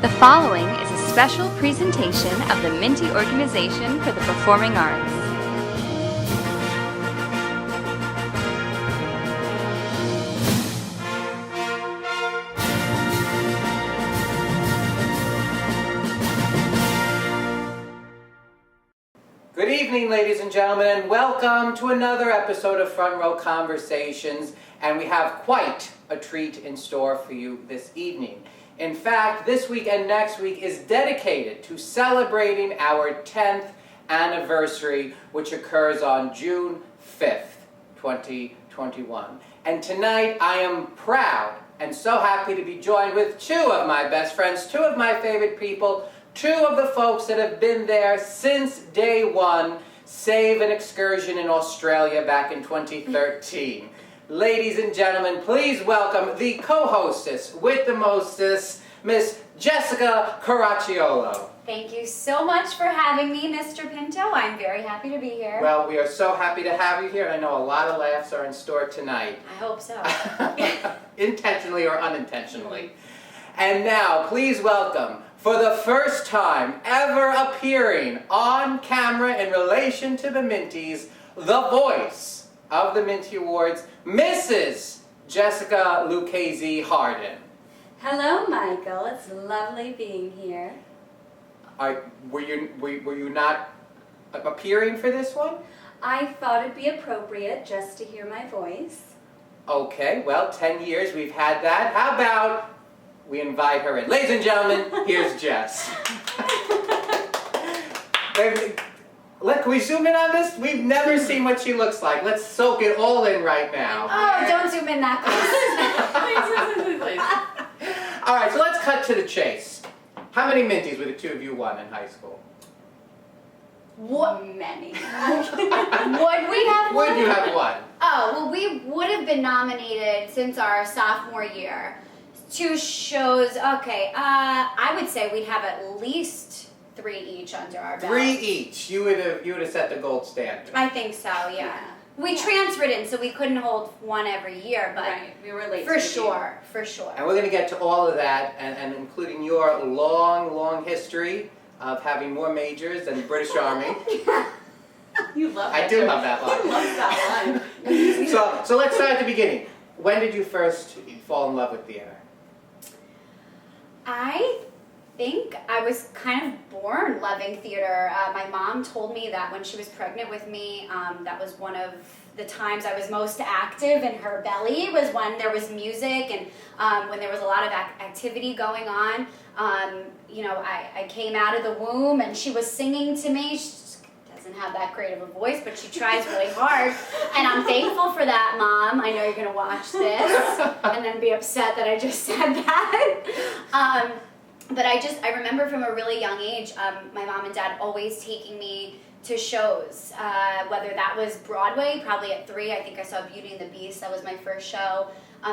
The following is a special presentation of the Minty Organization for the Performing Arts. Good evening, ladies and gentlemen, and welcome to another episode of Front Row Conversations. And we have quite a treat in store for you this evening. In fact, this week and next week is dedicated to celebrating our 10th anniversary, which occurs on June 5th, 2021. And tonight I am proud and so happy to be joined with two of my best friends, two of my favorite people, two of the folks that have been there since day one, save an excursion in Australia back in 2013. Ladies and gentlemen, please welcome the co-hostess with the mostest, Miss Jessica Caracciolo. Thank you so much for having me, Mr. Pinto. I'm very happy to be here. Well, we are so happy to have you here, and I know a lot of laughs are in store tonight. I hope so. Intentionally or unintentionally. And now, please welcome, for the first time ever appearing on camera in relation to the Minties, the voice of the Minty Awards, Mrs. Jessica Lucchesi Harden. Hello, Michael. It's lovely being here. Were you not appearing for this one? I thought it'd be appropriate just to hear my voice. Okay, well, 10 years we've had that. How about we invite her in? Ladies and gentlemen, here's Jess. Can we zoom in on this? We've never seen what she looks like. Let's soak it all in right now. Oh, don't zoom in that Please. All right, so let's cut to the chase. How many Minties were the two of you won in high school? What? Many. Would we have Would won? you have won? Oh, well, we would have been nominated since our sophomore year. Two shows, okay, I would say we'd have at least 3 each under our belt. 3 each. You would have set the gold standard. I think so, yeah. We transferred in, so we couldn't hold one every year, but Right, we were late. for sure. And we're going to get to all of that, and including your long, long history of having more majors than the British Army. You love I that. do love that line. I love that line. So let's start at the beginning. When did you first fall in love with theater? I think I was kind of born loving theater. My mom told me that when she was pregnant with me, that was one of the times I was most active in her belly, was when there was music and when there was a lot of activity going on. I came out of the womb and she was singing to me. She doesn't have that great of a voice, but she tries really hard. And I'm thankful for that, Mom. I know you're going to watch this and then be upset that I just said that. But I remember from a really young age, my mom and dad always taking me to shows, whether that was Broadway, probably at 3. I think I saw Beauty and the Beast. That was my first show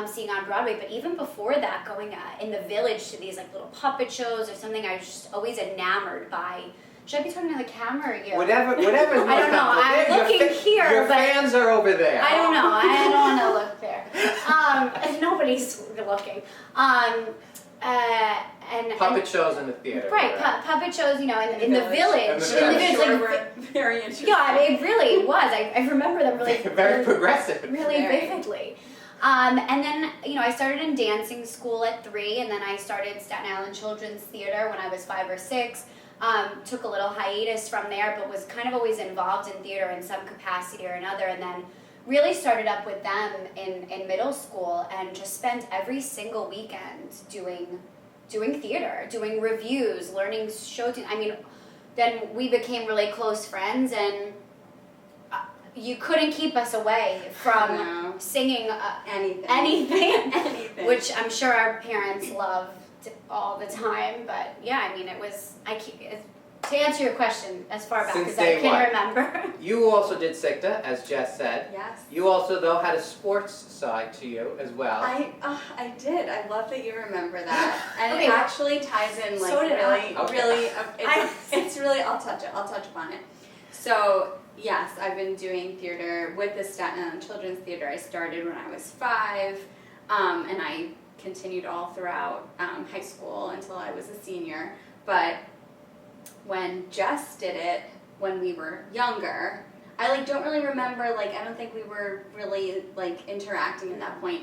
seeing on Broadway. But even before that, going in the Village to these like little puppet shows or something, I was just always enamored by. Should I be talking to the camera or you? Whatever. I don't know. I'm looking here, your but fans are over there. I don't know. I don't want to look there. Nobody's looking. And Puppet shows in the theater. Right, puppet shows, in the village. Very interesting. Yeah, I mean, it really was. I remember them really, Very progressive. really vividly. And then, I started in dancing school at 3, and then I started Staten Island Children's Theater when I was 5 or 6. Took a little hiatus from there, but was kind of always involved in theater in some capacity or another, and then really started up with them in middle school and just spent every single weekend doing theater, doing reviews, learning show tunes. I mean, then we became really close friends, and you couldn't keep us away from singing anything, which I'm sure our parents loved all the time. But yeah, I mean, it was, to answer your question, as far back Since as I can one. remember. You also did SJVA, as Jess said. Yes. You also, though, had a sports side to you as well. I did. I love that you remember that, and Okay, it actually ties in like so did really, I. Okay. really. It's really. I'll touch upon it. So yes, I've been doing theater with the Staten Island Children's Theater. I started when I was 5, and I continued all throughout high school until I was a senior. But when Jess did it when we were younger, I like don't really remember, like I don't think we were really like interacting at that point.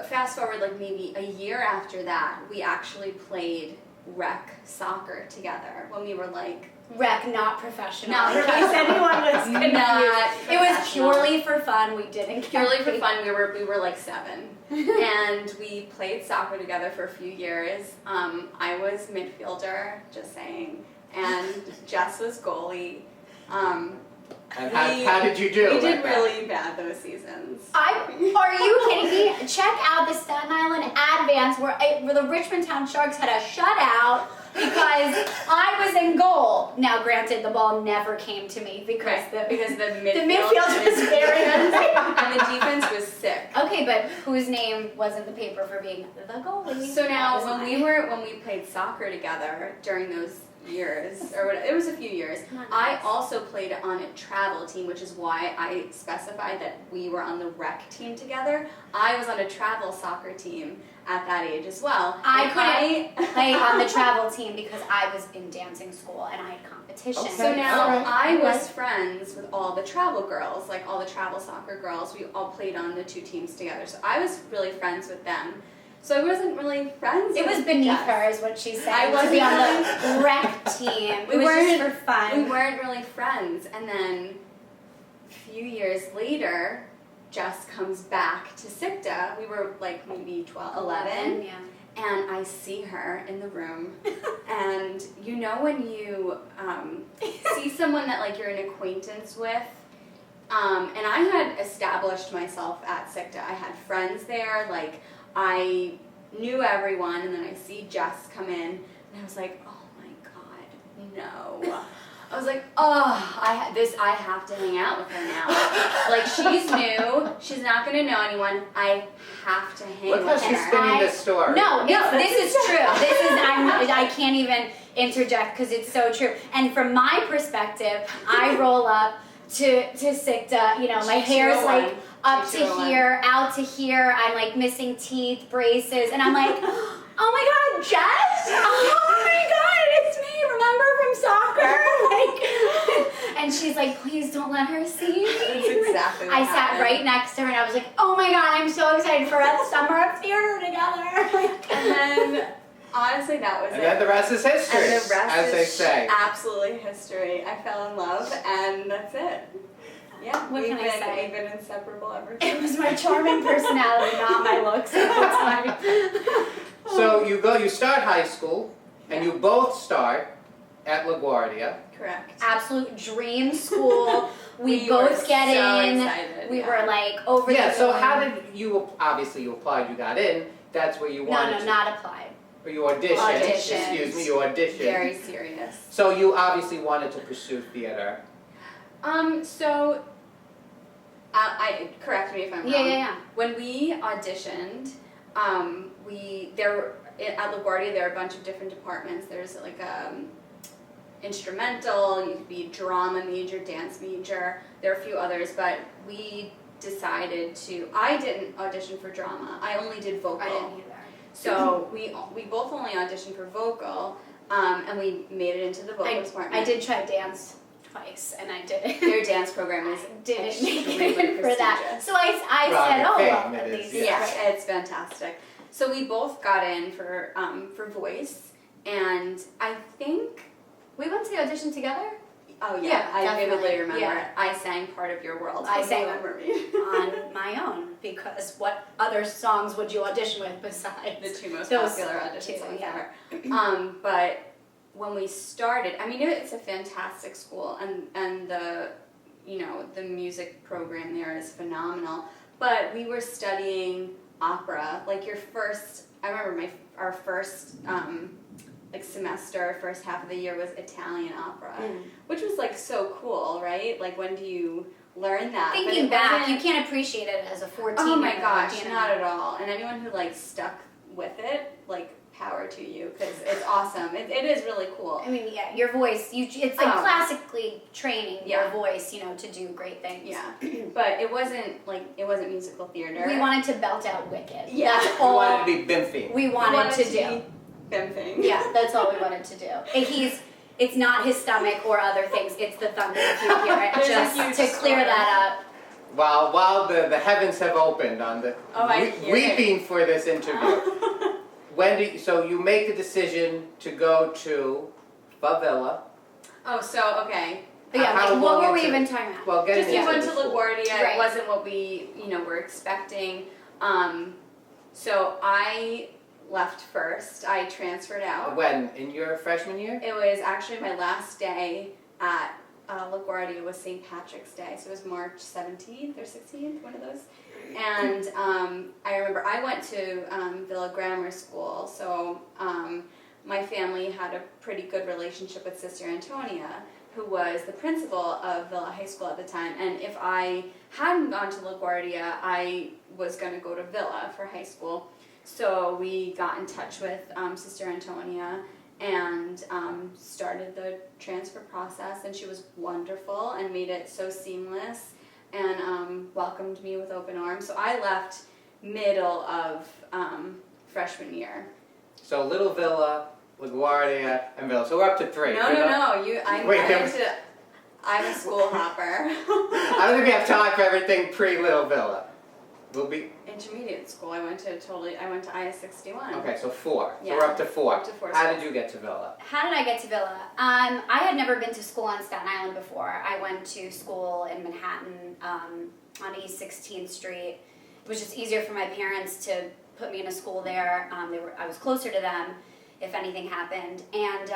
Fast forward like maybe a year after that, we actually played rec soccer together when we were like Rec, not professional. Not in case professional. anyone was confused. Not It was professional. purely for fun. We didn't get Purely for paid. fun. We were like 7, and we played soccer together for a few years. I was midfielder, just saying, and Jess was goalie. And how did you do? We did at that? really bad those seasons. Are you kidding me? Check out the Staten Island Advance where the Richmond Town Sharks had a shutout because I was in goal. Now, granted, the ball never came to me because the the midfield, midfield was very and the defense was sick. Okay, but whose name was in the paper for being the goalie? So now, That was when we played soccer together during those years, or what, it was a few years, I also played on a travel team, which is why I specified that we were on the rec team together. I was on a travel soccer team at that age as well. I couldn't play on the travel team because I was in dancing school and I had competition. Okay. So now All right. I was friends with all the travel girls, like all the travel soccer girls. We all played on the 2 teams together. So I was really friends with them. So I wasn't really friends It with was beneath Jess. her, is what she said. I to be on wasn't the rec team. It We was just weren't- for fun. We weren't really friends. And then a few years later, Jess comes back to SJVA. We were like maybe 12, 11. Yeah. And I see her in the room. And you know when you see someone that like you're an acquaintance with, and I had established myself at SJVA. I had friends there, like I knew everyone, and then I see Jess come in, and I was like, oh my god, no. I was like, oh, I have to hang out with her now. Like, she's new, she's not going to know anyone, I have to hang Look with how she's her. spinning this story. No, this is true. I can't even interject because it's so true. And from my perspective, I roll up to SJVA, you know, my hair's like up to here, out to here. I'm like missing teeth, braces, and I'm like, oh my god, Jess! Oh my god, it's me, remember from soccer? Like, and she's like, please don't let her see me. That's exactly what I sat happened. right next to her and I was like, oh my god, I'm so excited for a summer of theater together. And then, honestly, that was And it. then the rest is history, And the rest as is they say. absolutely history. I fell in love, and that's it. Yeah, What can I say? We've been inseparable ever It since. was my charming personality, not my looks at the time. So you start high school, and you both start at LaGuardia. Correct. Absolute dream school. We We were both get so in. excited, We yeah. were like over Yeah, the so moon. how did you, obviously you applied, you got in, that's where you wanted to. not applied. Or you auditioned, Auditioned. excuse me, you auditioned. Very serious. So you obviously wanted to pursue theater. So, I correct me if I'm wrong. Yeah. When we auditioned, at LaGuardia there are a bunch of different departments. There's like instrumental, you could be drama major, dance major. There are a few others, but we decided to. I didn't audition for drama. I only did vocal. I didn't either. So we both only auditioned for vocal, and we made it into the vocal department. I did try dance twice, and I didn't. Their dance program is didn't make extremely it for that. prestigious. So I Well, said, your oh, fame, well, it at is, least. Yeah, it's fantastic. So we both got in for voice, and I think, We went to the audition together oh yeah, Yeah, I definitely, vividly remember yeah. it. I sang Part of Your World. I from sang Little Mermaid. on my own, because what other songs would you audition with besides The 2 most those popular audition two, songs yeah. ever. But when we started, I mean, it's a fantastic school, and the, you know, the music program there is phenomenal. But we were studying opera, like I remember our first like semester, first half of the year was Italian opera, which was like so cool, right? Like, when do you learn that? But Thinking it back, wasn't- you can't appreciate it as a 14-year-old. Oh my gosh, you know? not at all. And anyone who like stuck with it, like power to you because it's awesome. It is really cool. I mean, yeah, your voice, it's like classically training your Yeah. voice, to do great things. Yeah, but it wasn't musical theater. We wanted to belt out Wicked. Yeah. That's We all wanted to be Bimphy. we wanted to do. Bimping. Yeah, that's all we wanted to do. And it's not his stomach or other things, it's the thunder if you hear it, There's a just huge to clear storm. that up. While the heavens have opened on the I hear weeping for this interview. So you make the decision to go to Favela. Oh, so okay. But yeah, How like, what long were we into- even talking about? Well, getting Just we into went the to school. LaGuardia. Right. It wasn't what we were expecting. So I left first. I transferred out. When? In your freshman year? It was actually my last day at LaGuardia was St. Patrick's Day, so it was March 17th or 16th, one of those. And I remember I went to Villa Grammar School, so my family had a pretty good relationship with Sister Antonia, who was the principal of Villa High School at the time. And if I hadn't gone to LaGuardia, I was going to go to Villa for high school. So we got in touch with Sister Antonia and started the transfer process, and she was wonderful and made it so seamless and welcomed me with open arms. So I left middle of freshman year. So Little Villa, LaGuardia, and Villa. So we're up to 3. No. I'm a school hopper. I don't think we have time for everything pre-Little Villa. We'll be... Intermediate school. I went to IS-61. Okay, so 4. Yeah. So we're up to 4. Up to 4 How schools. did you get to Villa? How did I get to Villa? I had never been to school on Staten Island before. I went to school in Manhattan on East 16th Street. It was just easier for my parents to put me in a school there. I was closer to them if anything happened. And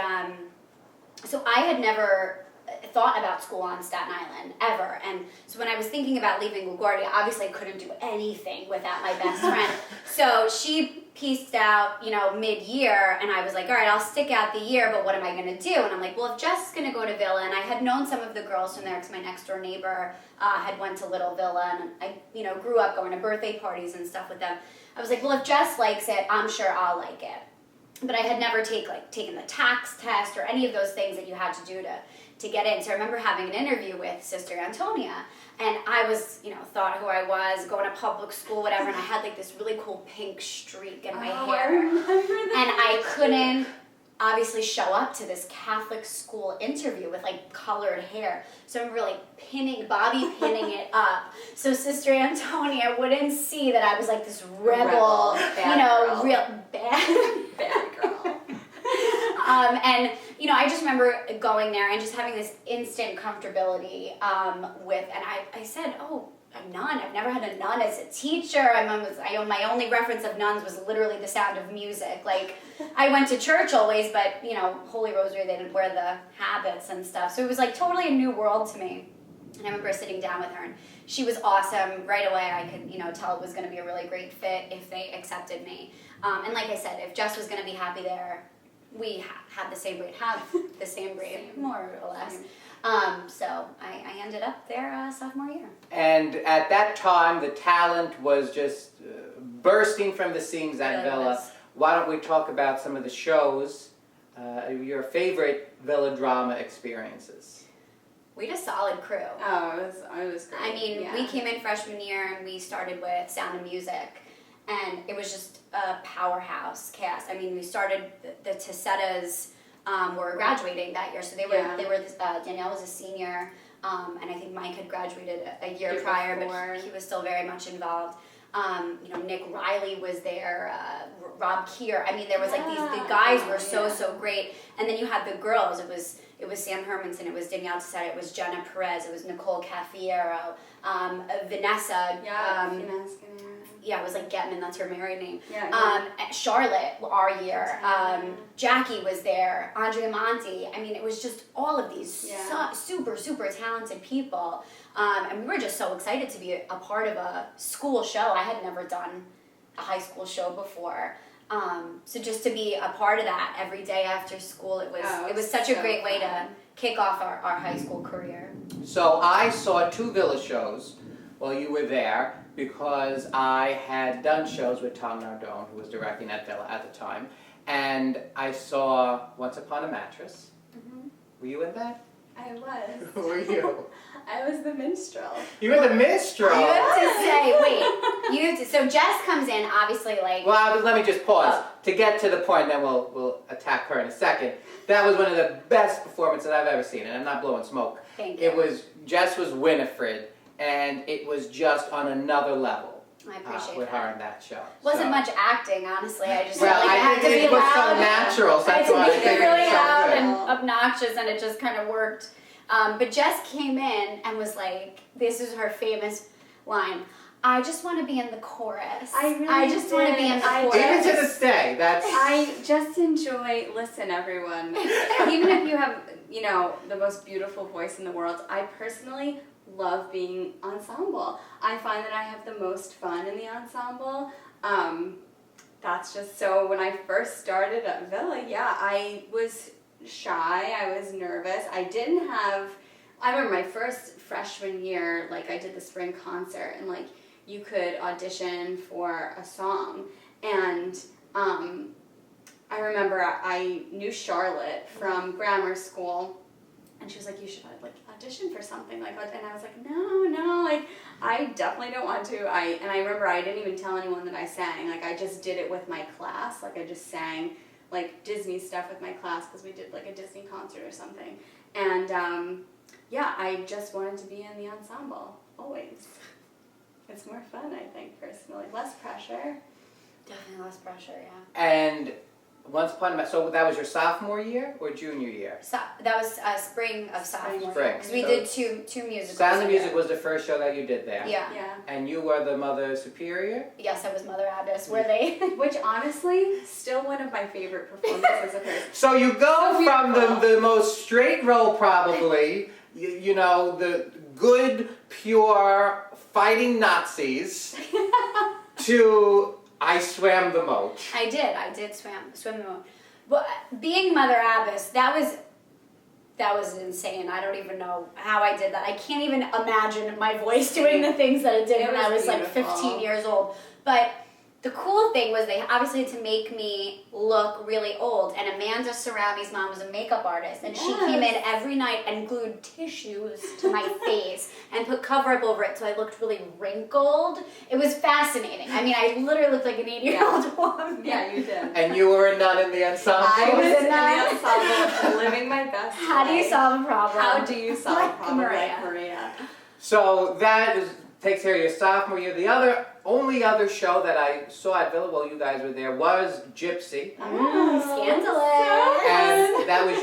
so I had never thought about school on Staten Island, ever. And so when I was thinking about leaving LaGuardia, obviously I couldn't do anything without my best friend. So she pieced out, mid-year, and I was like, all right, I'll stick out the year, but what am I going to do? And I'm like, well, if Jess is going to go to Villa, and I had known some of the girls from there because my next-door neighbor had went to Little Villa, and I, grew up going to birthday parties and stuff with them. I was like, well, if Jess likes it, I'm sure I'll like it. But I had never taken the tax test or any of those things that you had to do to get in. So I remember having an interview with Sister Antonia, and I was, thought who I was, going to public school, whatever, and I had this really cool pink streak in my hair. I remember that. And I couldn't obviously show up to this Catholic school interview with colored hair. So I'm really bobby pinning it up. So Sister Antonia wouldn't see that I was this rebel, bad girl. real bad girl. And I just remember going there and just having this instant comfortability with, and I said, oh, a nun. I've never had a nun as a teacher. My only reference of nuns was literally The Sound of Music. I went to church always, but Holy Rosary, they didn't wear the habits and stuff. So it was totally a new world to me. And I remember sitting down with her, and she was awesome. Right away, I could tell it was going to be a really great fit if they accepted me. And like I said, if Jess was going to be happy there, we had the same grade, more or less. So I ended up there sophomore year. And at that time, the talent was just bursting from the seams at Really Villa. was. Why don't we talk about some of the shows, your favorite Villa drama experiences? We had a solid crew. Oh, it was great. I mean, yeah. we came in freshman year and we started with Sound of Music, and it was just a powerhouse cast. I mean, we started, the Tessettas were graduating that year, so they were, Danielle was a senior, and I think Mike had graduated a year prior, before. but he was still very much involved. Nick Riley was there, Rob Keir. I mean, there was the guys were so great, and then you had the girls. It was Sam Hermanson, it was Danielle Tessetta, it was Jenna Perez, it was Nicole Cafiero, Vanessa. Yeah, it was Getman, that's her married name. Charlotte, our year. Jackie was there, Andrea Monti. I mean, it was just all of these super, super talented people. And we were just so excited to be a part of a school show. I had never done a high school show before. So just to be a part of that every day after school, it was such a great way to kick off our high school career. So I saw 2 Villa shows while you were there because I had done shows with Tom Nardone, who was directing at Villa at the time. and I saw Once Upon a Mattress. Mm-hmm. Were you in that? I was. Who were you? I was the minstrel. You were the minstrel. You have to say, so Jess comes in, obviously, like. Well, let me just pause to get to the point, then we'll attack her in a second. That was one of the best performances I've ever seen, and I'm not blowing smoke. Thank you. Jess was Winifred, and it was just on another level. I appreciate with that. her in that show. Wasn't much acting, honestly. I just Well, felt like I had think to it be was loud. so natural, so I had that's to why I be think it really was so loud good. and obnoxious, and it just kind of worked. But Jess came in and was like, this is her famous line. I just want to be in the chorus. I just want to be in the chorus. Even to this day, that's. I just enjoy, listen everyone, even if you have, the most beautiful voice in the world, I personally love being ensemble. I find that I have the most fun in the ensemble. That's just so, when I first started at Villa, I was shy, I was nervous. I remember my first freshman year, I did the spring concert, and you could audition for a song, and I remember I knew Charlotte from grammar school, and she was like, you should audition for something, and I was like, no, I definitely don't want to. And I remember I didn't even tell anyone that I sang, I just did it with my class, I just sang Disney stuff with my class, because we did a Disney concert or something, and I just wanted to be in the ensemble, always. It's more fun, I think, personally. Less pressure. Definitely less pressure, yeah. And Once Upon a Mattress, so that was your sophomore year or junior year? So, that was spring of sophomore Spring. year. Because we did two musicals. Sound of Music together. was the first show that you did there. Yeah. And you were the Mother Superior? Yes, I was Mother Abbess. Were they? Which, honestly, still one of my favorite performances of hers. So you go So from beautiful. the most straight role, probably, the good, pure, fighting Nazis, to I swam the moat. I did swim the moat. But being Mother Abbess, that was insane. I don't even know how I did that. I can't even imagine my voice doing the things that it did when I was beautiful. 15 years old. But the cool thing was they obviously had to make me look really old. And Amanda Cerami's mom was a makeup artist. And she came in every night and glued tissues to my face and put cover-up over it so I looked really wrinkled. It was fascinating. I mean, I literally looked like an 8-year-old woman. Yeah, you did. And you were a nun in the ensemble? I was in that. the ensemble, living my best How do you life. solve a problem? How do you solve a Like problem Maria. like Maria? So takes care of your sophomore year. The only other show that I saw at Villa while you guys were there was Gypsy. Scandalous. And that was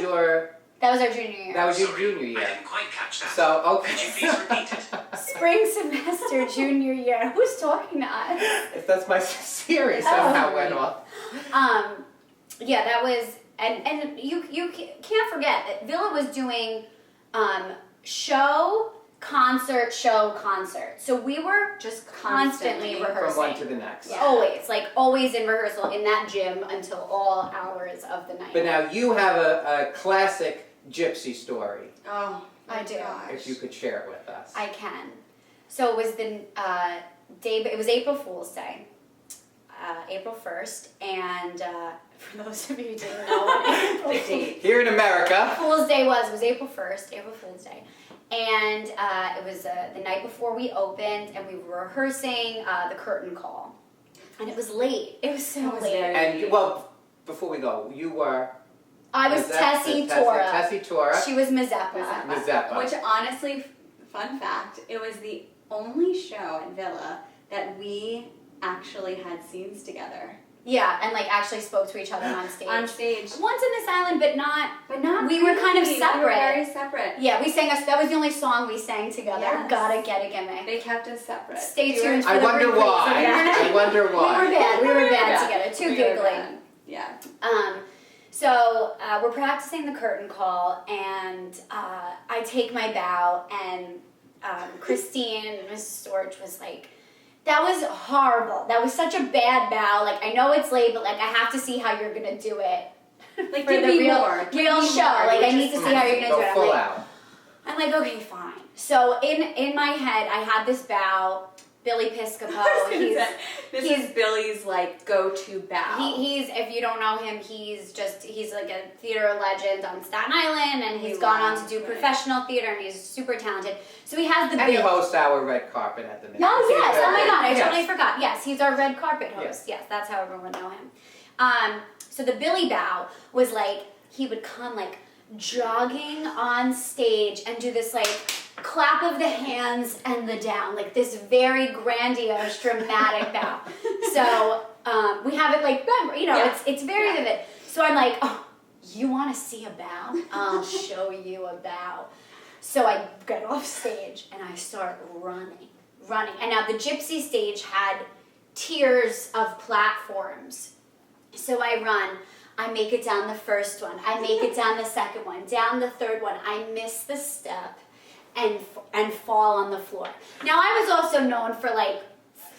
That was our junior year. your junior I year. didn't quite catch that. So, okay. Could you please repeat it? Spring semester, junior year. Who's talking to us? If that's my series somehow went off. Yeah, that was, and you can't forget that Villa was doing show, concert. So we were just constantly Constantly. rehearsing. From one to the next. Yeah. Always in rehearsal in that gym until all hours of the night. But now you have a classic Gypsy story, Oh, I do. gosh. if you could share it with us. I can. So it was the it was April Fool's Day, April 1st, and for those of you who didn't know what April Here in America. Fool's Day was April 1st, April Fool's Day. And it was the night before we opened, and we were rehearsing the curtain call. And it was late. It was so It was late. very- And, before we go, you were... I was Tessie Tora. Tessie Tora. She was Mazeppa. Mazeppa. Which, honestly, fun fact, it was the only show at Villa that we actually had scenes together. Yeah, and actually spoke to each other on stage. On stage. Once in this island, but not. We were really. kind of We were separate. very separate. Yeah, we sang that was the only song we sang together. Yes. Gotta get a gimme. They kept us separate. Stay We were- tuned for I the wonder reprise of why. that. I wonder We were why. bad. We were bad Yeah. together. Too We were giggly. bad. Yeah. So we're practicing the curtain call, and I take my bow, and Christine, Mrs. Storch, was like, that was horrible. That was such a bad bow. I know it's late, but I have to see how you're gonna do it. Like, for give the me real more. Give real me show. more. I You need to just see how you're gonna do Go it. full out. I'm like, okay, fine. So in my head, I had this bow Billy Piscopo. This is Billy's like go-to bow. He's if you don't know him, he's like a theater legend on Staten Island, and he's gone on to do professional theater, and he's super talented. So he has the And he hosts our red carpet at the Minty. Oh yes! Oh my God! I Yes. totally forgot. Yes, he's our red carpet host. Yes, that's how everyone know him. So the Billy bow was like he would come like jogging on stage and do this like clap of the hands and the down, like this very grandiose, dramatic bow. So we have it like, it's very vivid. So I'm like, oh, you want to see a bow? I'll show you a bow. So I get off stage and I start running. And now the Gypsy stage had tiers of platforms. So I run. I make it down the first one. I make it down the second one, down the third one. I miss the step and fall on the floor. Now I was also known for like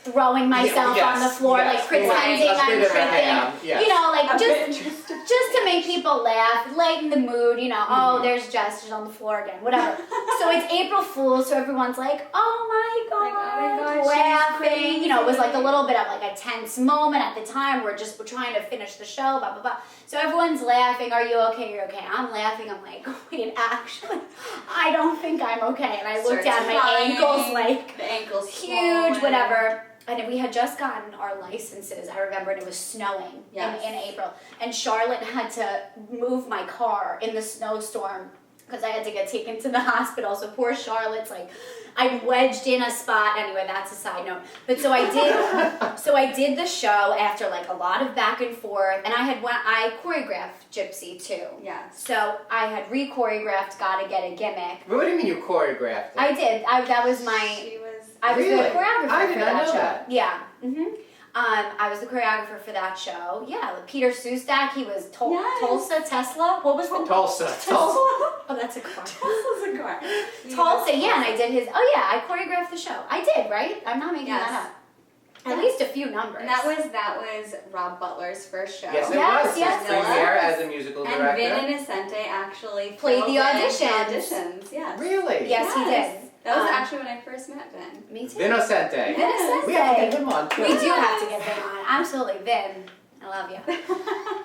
throwing myself on the floor, like pretending I'm tripping. Yes. You know, like just to make people laugh, lighten the mood. You know, oh, there's Jess, she's on the floor again, whatever. So it's April Fool's, so everyone's like, oh my God, laughing. You know, it was like a little bit of like a tense moment at the time. We're trying to finish the show, blah blah blah. So everyone's laughing. Are you okay? You're okay. I'm laughing. I'm like, wait, actually, I don't think I'm okay. And I look down, my ankles like the ankles huge, swollen. whatever. And we had just gotten our licenses, I remember, and it was snowing in April. And Charlotte had to move my car in the snowstorm because I had to get taken to the hospital. So poor Charlotte's like, I wedged in a spot. Anyway, that's a side note. But so I did the show after like a lot of back and forth. And I choreographed Gypsy too. Yes. So I had re-choreographed Gotta Get a Gimmick. What do you mean you choreographed it? I did. That was my... I was the choreographer for that show. Yeah. Mm-hmm. I was the choreographer for that show. Yeah, Peter Sustak, he was Tulsa, Tesla. What was the Tulsa. Oh, that's a car. Tulsa's a car. Tulsa, yeah, and I did his. Oh yeah, I choreographed the show. I did, right? I'm not making that up. At least a few numbers. And that was Rob Butler's first show. Yes, it was. Yes, His premiere as a musical director. And Vin Innocente actually played the auditions. Yes. Really? Yes, he did. That was actually when I first met Vin. Me too. Vincente. Vincente. We have to get him on too. We do have to get Vin on. Absolutely, Vin. I love you.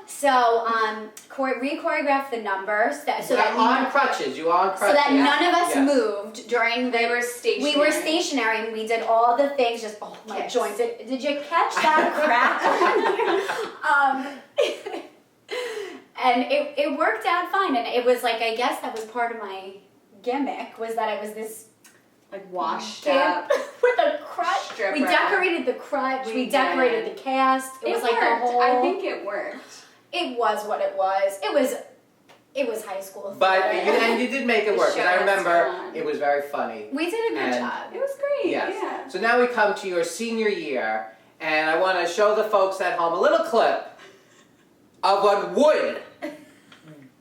So, re-choreographed the numbers. On crutches. You were on crutches. So that none of us moved during the... We were stationary. We were stationary and we did all the things, just, my joints. Did you catch that crack? And it worked out fine. And it was like, I guess that was part of my gimmick, was that I was this... like washed up with a crutch. Stripper. We decorated the crutch. We decorated the cast. It was like worked. the whole... I think it worked. It was what it was. It was high school. But you did make it work. And I remember fun. it was very funny. We did a good job. It was great. Yes. Yeah. So now we come to your senior year, and I want to show the folks at home a little clip of what would,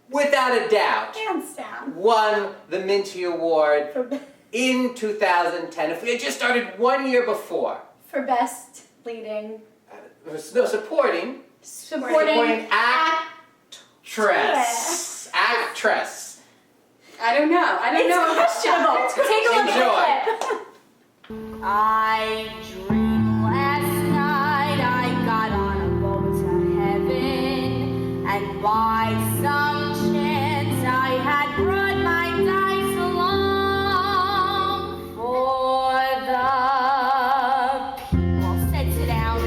without a doubt, Hands down. won the Minty Award in 2010. If we had just started 1 year before. For best leading. Supporting actress. Actress. I don't know. It's questionable. Take a look at the clip. I dreamed last night I got on a boat to heaven, and by some chance I had brought my dice along for the people all said sit down,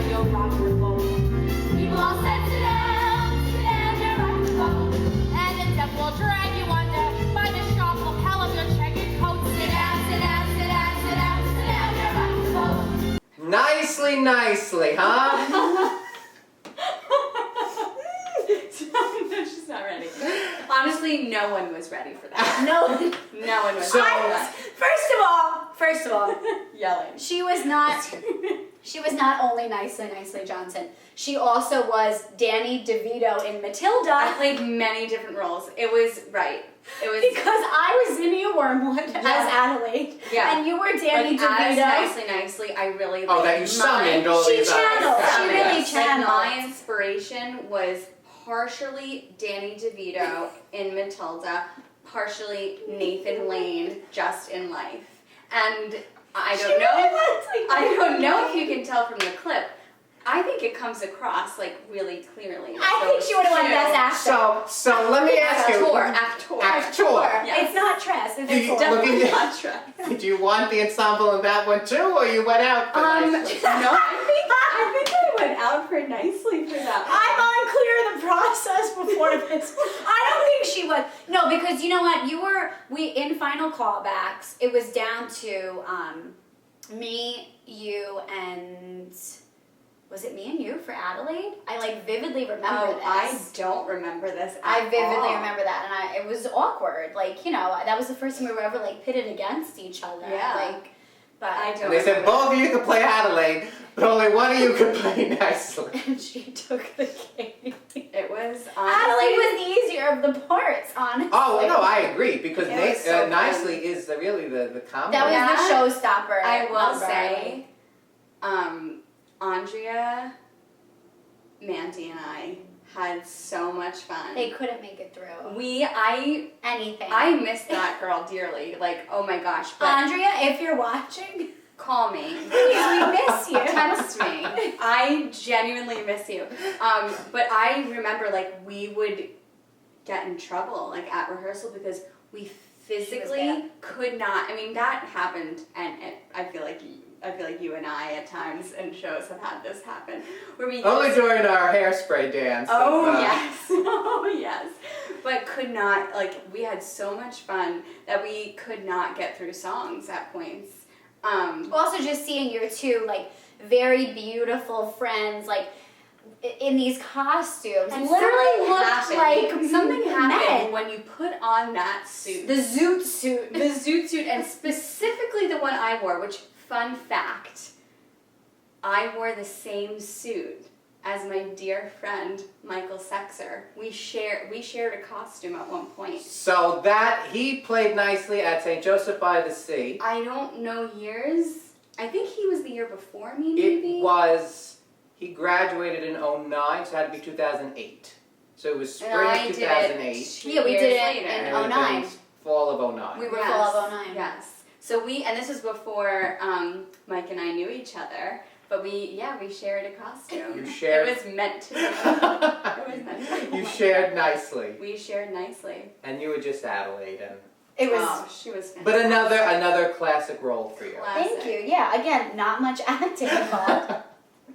you'll rock the boat. People all said sit down, you'll rock the boat, and the devil will drag you under by the sharp lapel of your checkered coat. Sit down, sit down, sit down, sit down, sit down, you'll rock the boat. Nicely, huh? She's not ready. Honestly, no one was ready for that. No. No one was So- ready for that. First of all, Yelling. she was not only Nicely Johnson. She also was Danny DeVito in I Matilda. played many different roles. It was right. It was Because I was Zinnia Wormwood as Adelaide, and you were Danny DeVito. as nicely. I really Oh, that you summoned all She these channeled. other She really yes. channeled. my inspiration was partially Danny DeVito in Matilda, partially Nathan Lane just in life. And I don't know. I don't know if you can tell from the clip. I think it comes across like really clearly. I think she would have won Best Actor. So let me ask you. Actor. It's not Tress. It's Do you- actor. looking- Not Tress. Do you want the ensemble in that one too, or you went out for nicely? No, I think I went out for nicely for that. I'm unclear of the process before this. I don't think she was. No, because you know what? We in final callbacks, it was down to me, you, and was it me and you for Adelaide? I like vividly remember this. I don't remember this at I vividly all. remember that, and it was awkward. Like, you know, that was the first time we were ever like pitted against each other. Yeah. Like, but I don't They said remember. both of you could play Adelaide, but only one of you could play nicely. and she took the cake. It was Adelaide was the easier of the parts, honestly. Oh no, I agree because It was so nicely is really the comedy. That was the showstopper. I will number. say, Andrea, Mandy, and I had so much fun. They couldn't make it through. Anything. I miss that girl dearly. Like, oh my gosh. But Andrea, if you're watching, call me. please, we miss you. Text me. I genuinely miss you. But I remember, like, we would get in trouble, like, at rehearsal because we physically could not. I mean, that happened, and I feel like you and I at times in shows have had this happen, where we Only during our hairspray dance. yes, oh yes, but could not, like, we had so much fun that we could not get through songs at points. Also, just seeing your two, like, very beautiful friends, like, in these costumes, And literally looked like something happened men. when you put on that suit. The zoot suit. The zoot suit, and specifically the one I wore, which, fun fact, I wore the same suit as my dear friend Michael Sexer. We shared a costume at one point. So that he played nicely at St. Joseph by the Sea. I don't know years. I think he was the year before me, maybe. He graduated in 09, so it had to be 2008. So it was spring And I of did 2008. Yeah, we did it later. in and it was 09. fall of 09. We were full of 09. Yes. So and this was before Mike and I knew each other, but we shared a costume. You shared- It was meant to be. It was meant to be. You shared nicely. We shared nicely. And you were just Adelaide. It was. Oh, she was fantastic. But another classic role for you. Thank you. Yeah, again, not much acting involved.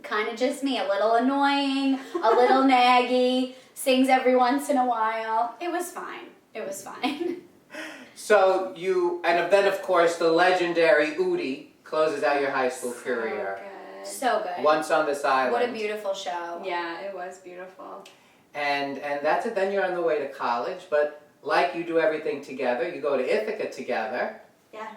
Kind of just me, a little annoying, a little naggy, sings every once in a while. It was fine. It was fine. So and then of course the legendary Udi closes out your high school career. Good. So good. Once on this island. What a beautiful show. Yeah, it was beautiful. And that's it. Then you're on the way to college. But like you do everything together, you go to Ithaca together. Yes.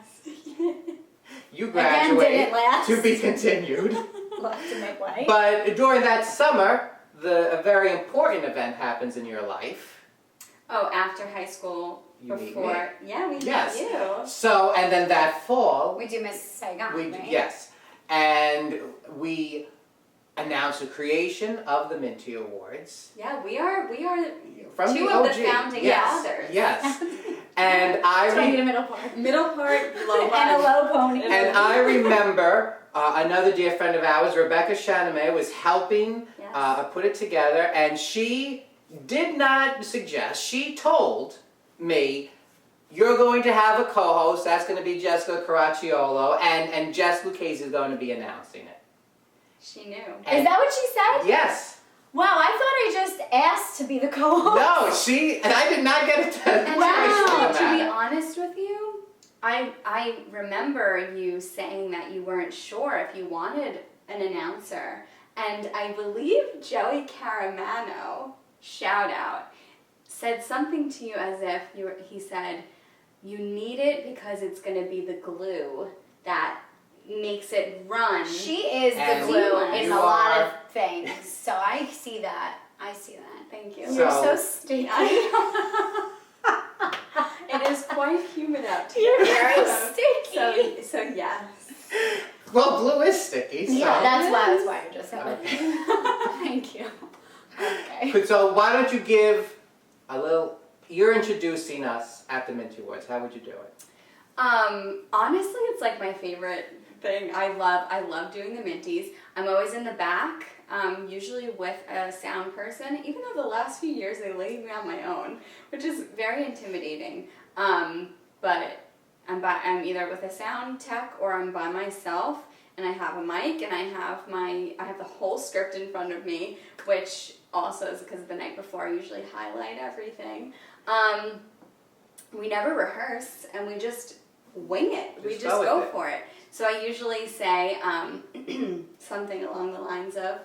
You Again, graduate didn't last. to be continued. Love to make way. But during that summer, a very important event happens in your life. Oh, after high school, You meet before. me. Yeah, we Yes. met you. So, and then that fall, We do Miss Saigon, right? yes, and we announced the creation of the Minty Awards Yeah, we are from two the of OG. the founding yes, fathers. Yes, and Trying to I get a middle part. Middle part, low And a low pony. and I remember another dear friend of ours, Rebecca Chaname, was helping Yes. put it together, and she did not suggest. She told me, "You're going to have a co-host. That's going to be Jessica Caracciolo, and Jess Lucchesi is going to be announcing it." She knew. Is that what she said? Yes. Wow, I thought I just asked to be the co-host. No, and I did not get it. And Wow. to be honest with you, I remember you saying that you weren't sure if you wanted an announcer. And I believe Joey Caramano, shout out, said something to you as if he said, you need it because it's going to be the glue that makes it run. She is And the glue in you a lot are- of things. So I see that. Thank you. You're So- so sticky. It is quite humid out here. You're very sticky. So yes. Well, glue is sticky. So. Yeah, that's why you're just Thank you. Okay. So why don't you give a little? You're introducing us at the Minty Awards. How would you do it? Honestly, it's like my favorite thing. I love doing the Minties. I'm always in the back, usually with a sound person, even though the last few years they laid me on my own, which is very intimidating. But I'm either with a sound tech or I'm by myself, and I have a mic and I have the whole script in front of me, which also is because the night before I usually highlight everything. We never rehearse and we just wing it. We just go for it. So I usually say something along the lines of,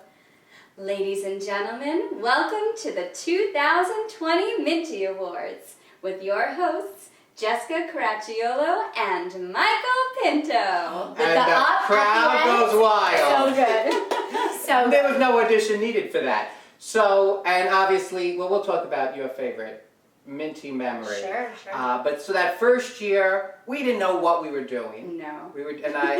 "Ladies and gentlemen, welcome to the 2020 Minty Awards with your hosts, Jessica Caracciolo and Michael Pinto." And the crowd goes wild. So good. So There was no audition needed for that. So, and obviously, well, we'll talk about your favorite Minty memory. Sure. But so that first year, we didn't know what we were doing. No.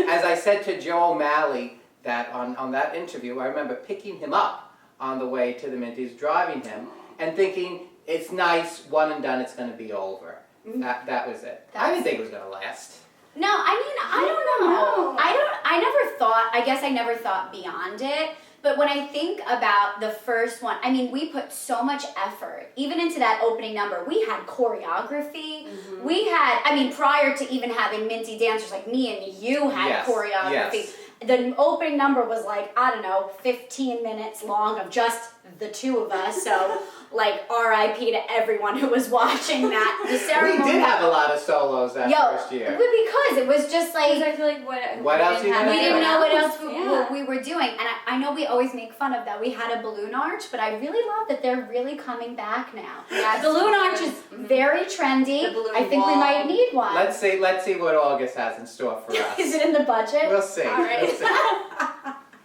As I said to Joe O'Malley that on that interview, I remember picking him up on the way to the Minties, driving him, and thinking, it's nice, one and done, it's going to be over. That was it. I didn't think it was going to last. No, I mean, I don't know. I guess I never thought beyond it. But when I think about the first one, I mean, we put so much effort, even into that opening number. We had choreography. Mm-hmm. We had, I mean, prior to even having Minty dancers, like me and you had choreography. Yes. The opening number was like, I don't know, 15 minutes long of just the two of us. So, like, R.I.P. to everyone who was watching that. The ceremony. We did have a lot of solos that first year. Because it was just like, I feel like What else we didn't know what else Yeah. we were doing. And I know we always make fun of that. We had a balloon arch, but I really love that they're really coming back now. Yeah, Balloon arch is very trendy. The balloon I think we wall. might need one. Let's see what August has in store for us. Is it in the budget? We'll see. All right. We'll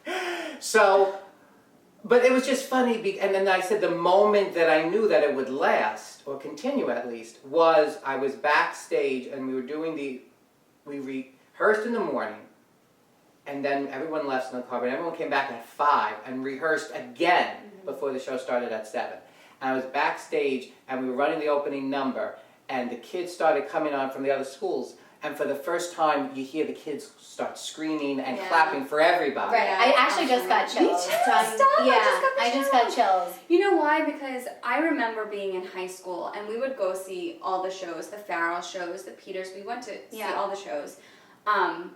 see. So, but it was just funny, and then I said the moment that I knew that it would last, or continue at least, was I was backstage and we were doing we rehearsed in the morning, and then everyone left in the car, but everyone came back at 5 and rehearsed again before the show started at 7. And I was backstage and we were running the opening number, and the kids started coming on from the other schools. And for the first time, you hear the kids start screaming and clapping for everybody. Right. I actually just got chills. Me too. Stop. Yeah, I I just got chills. You know why? Because I remember being in high school and we would go see all the shows, the Farrell shows, the Peters. We went to see all the shows. And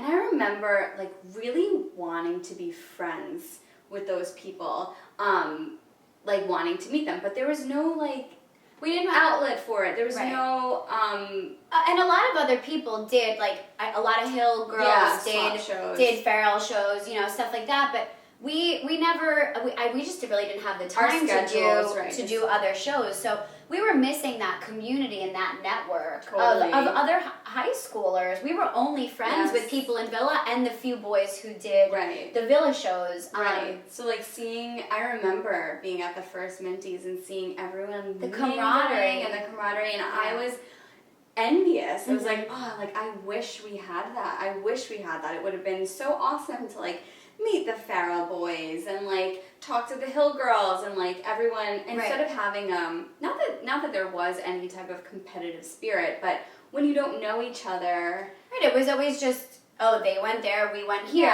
I remember like really wanting to be friends with those people, like wanting to meet them. But there was no like, we didn't have outlet for it. There was no, and a lot of other people did, like, a lot of Hill girls did Farrell shows, you know, stuff like that, but we just really didn't have the time to do other shows, so we were missing that community and that network of other high schoolers. We were only friends with people in Villa and the few boys who did the Villa shows. So like I remember being at the first Minties and seeing everyone the camaraderie and I was envious. I was like, oh, like I wish we had that. It would have been so awesome to like meet the Farrell boys and like talk to the Hill girls and like everyone instead of having not that there was any type of competitive spirit, but when you don't know each other, it was always just, oh, they went there, we went here,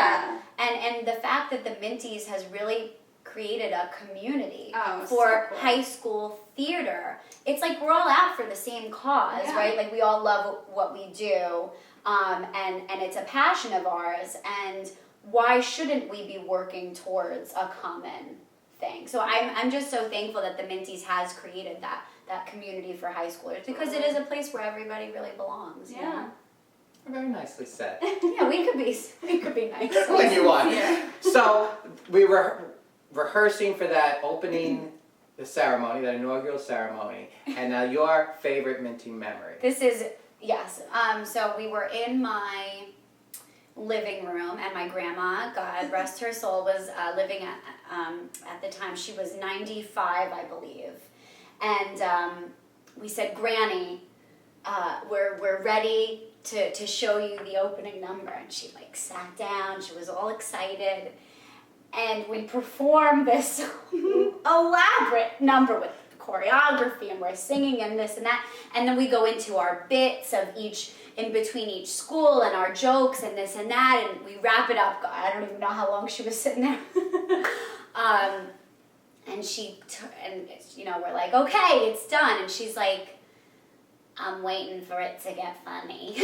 and the fact that the Minties has really created a community for high school theater. It's like we're all out for the same cause, right? Like we all love what we do, and it's a passion of ours, and why shouldn't we be working towards a common thing? So I'm just so thankful that the Minties has created that community for high schoolers, because it is a place where everybody really belongs. You know? Very nicely said. Yeah, we could be nice when you want. So we were rehearsing for that opening, the ceremony, that inaugural ceremony, and now your favorite Minty memory. This is so we were in my living room, and my grandma, God rest her soul, was living at the time. She was 95, I believe, and we said, Granny, we're ready to show you the opening number. And she like sat down. She was all excited, and we performed this elaborate number with choreography and we're singing and this and that. And then we go into our bits of in between each school and our jokes and this and that, and we wrap it up. God, I don't even know how long she was sitting there. And we're like, okay, it's done. And she's like, I'm waiting for it to get funny.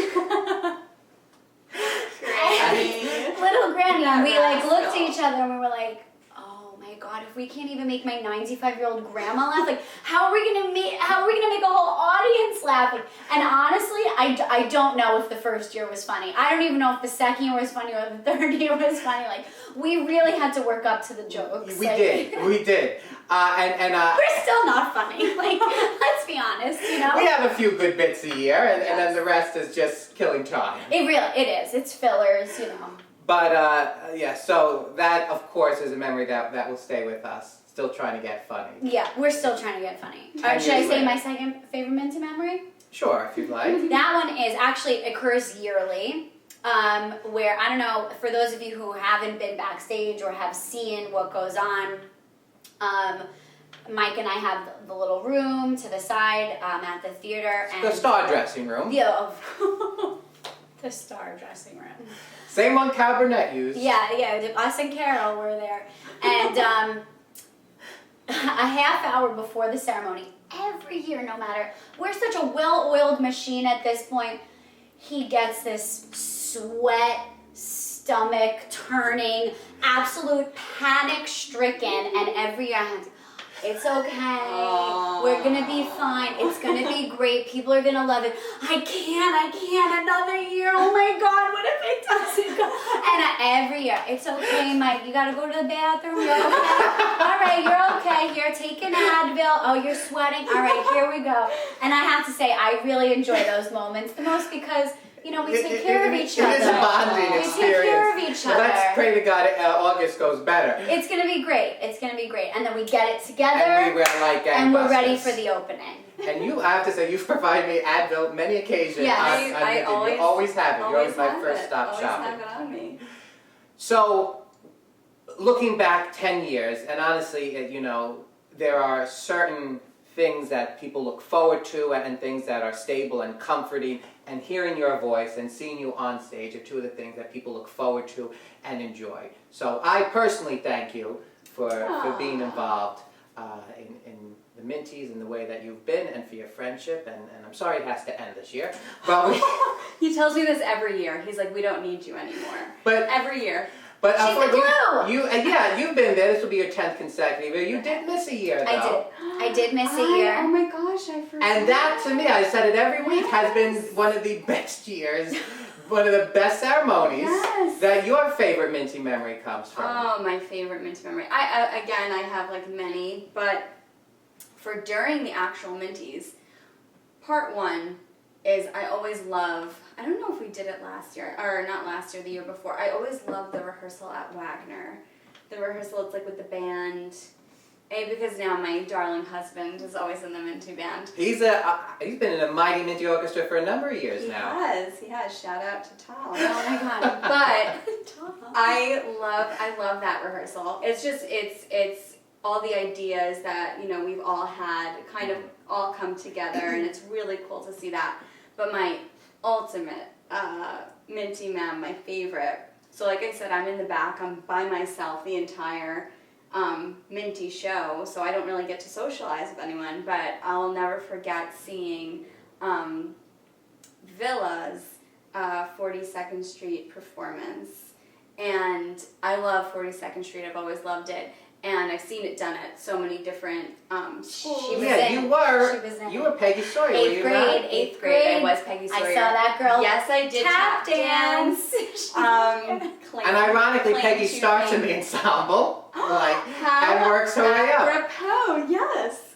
Little Granny, and we like looked at each other and we were like, oh my God, if we can't even make my 95-year-old grandma laugh, like how are we gonna make a whole audience laughing? And honestly, I don't know if the first year was funny. I don't even know if the second year was funny or the third year was funny. Like we really had to work up to the jokes. We did. We're still not funny. Like let's be honest, you know. We have a few good bits a year, and then the rest is just killing time. It is. It's fillers, you know. But so that of course is a memory that will stay with us. Still trying to get funny. Yeah, we're still trying to get funny. Should I say my second favorite Minty memory? Sure, if you'd like. That one occurs yearly. Where, I don't know, for those of you who haven't been backstage or have seen what goes on, Mike and I have the little room to the side at the theater. And The star dressing room. Yeah, the star dressing room. Same one Cal Burnett used. Yeah, us and Carol were there. And a half hour before the ceremony, every year, no matter, we're such a well-oiled machine at this point, he gets this sweat, stomach turning, absolute panic stricken, and every year it's okay, we're gonna be fine, it's gonna be great, people are gonna love it. I can't, another year, oh my God, what if it doesn't go? And every year, it's okay, Mike, you gotta go to the bathroom, you're okay, all right, you're okay, here, take an Advil, oh, you're sweating, all right, here we go. And I have to say, I really enjoy those moments the most because, you know, we take care of each other. It is a bonding experience. We take care of each other. Let's pray to God August goes better. It's going to be great. And then we get it together. And we like gangbusters. And we're ready for the opening. And I have to say, you've provided me Advil many occasions. Yes. I always have it. You're always my first stop shopping. Always have it on me. So, looking back 10 years, and honestly, you know, there are certain things that people look forward to and things that are stable and comforting, and hearing your voice and seeing you on stage are two of the things that people look forward to and enjoy. So I personally thank you for being involved in the Minties and the way that you've been, and for your friendship, and I'm sorry it has to end this year. But He tells me this every year. He's like, we don't need you anymore. But every year. But She's the glue. You've been there. This will be your 10th consecutive year. You did miss a year, though. I did miss a year. Oh my gosh, I forgot. And that, to me, I said it every week, has been one of the best years, one of the best ceremonies that your favorite Minty memory comes from. Oh, my favorite Minty memory. I have like many, but for during the actual Minties, part one is I always love, I don't know if we did it last year, or not last year, the year before, I always love the rehearsal at Wagner. The rehearsal, it's like with the band. Because now my darling husband is always in the Minty band. He's been in a mighty Minty orchestra for a number of years now. He has. Shout out to Tom. Oh my God. But Tom. I love that rehearsal. It's just, it's all the ideas that, you know, we've all had kind of all come together, and it's really cool to see that. But my ultimate Minty mem, my favorite. So like I said, I'm in the back. I'm by myself the entire Minty show, so I don't really get to socialize with anyone. But I'll never forget seeing Villa's 42nd Street performance. And I love 42nd Street. I've always loved it. And I've seen it done at so many different schools. She was you were Peggy Sawyer. Eighth grade. Eighth grade. I was Peggy Sawyer. I saw that girl. Yes, I did tap dance. And ironically, Peggy starts in the ensemble, and works her way up. Apropos, yes.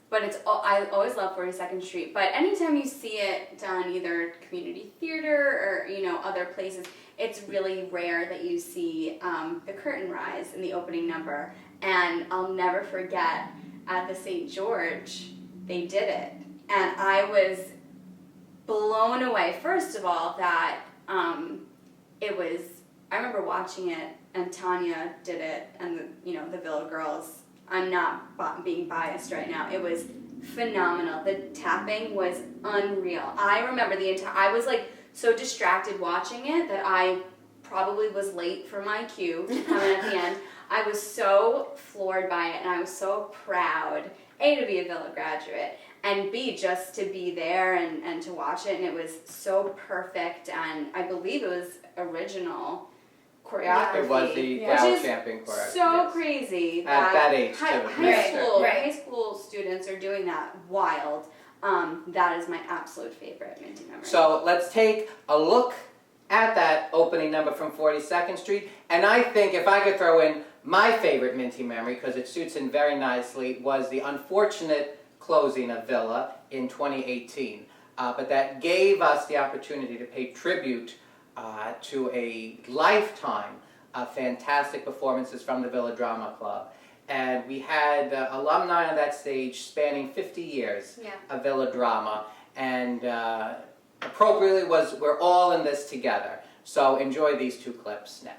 But I always love 42nd Street. But anytime you see it done, either community theater or, you know, other places, it's really rare that you see the curtain rise in the opening number. And I'll never forget, at the St. George, they did it. And I was blown away. First of all, that I remember watching it, and Tanya did it, and the Villa girls I'm not being biased right now. It was phenomenal. The tapping was unreal. I remember I was like so distracted watching it that I probably was late for my cue to come in at the end. I was so floored by it, and I was so proud, A, to be a Villa graduate, and B, just to be there and to watch it, and it was so perfect, and I believe it was original choreography. It was the Gal champion choreography. So crazy. At that age, too. High school students are doing that. Wild. That is my absolute favorite Minty memory. So let's take a look at that opening number from 42nd Street. And I think if I could throw in my favorite Minty memory, because it suits in very nicely, was the unfortunate closing of Villa in 2018. But that gave us the opportunity to pay tribute to a lifetime of fantastic performances from the Villa Drama Club. And we had alumni on that stage spanning 50 years of Villa Drama. And appropriately was, we're all in this together. So enjoy these two clips now.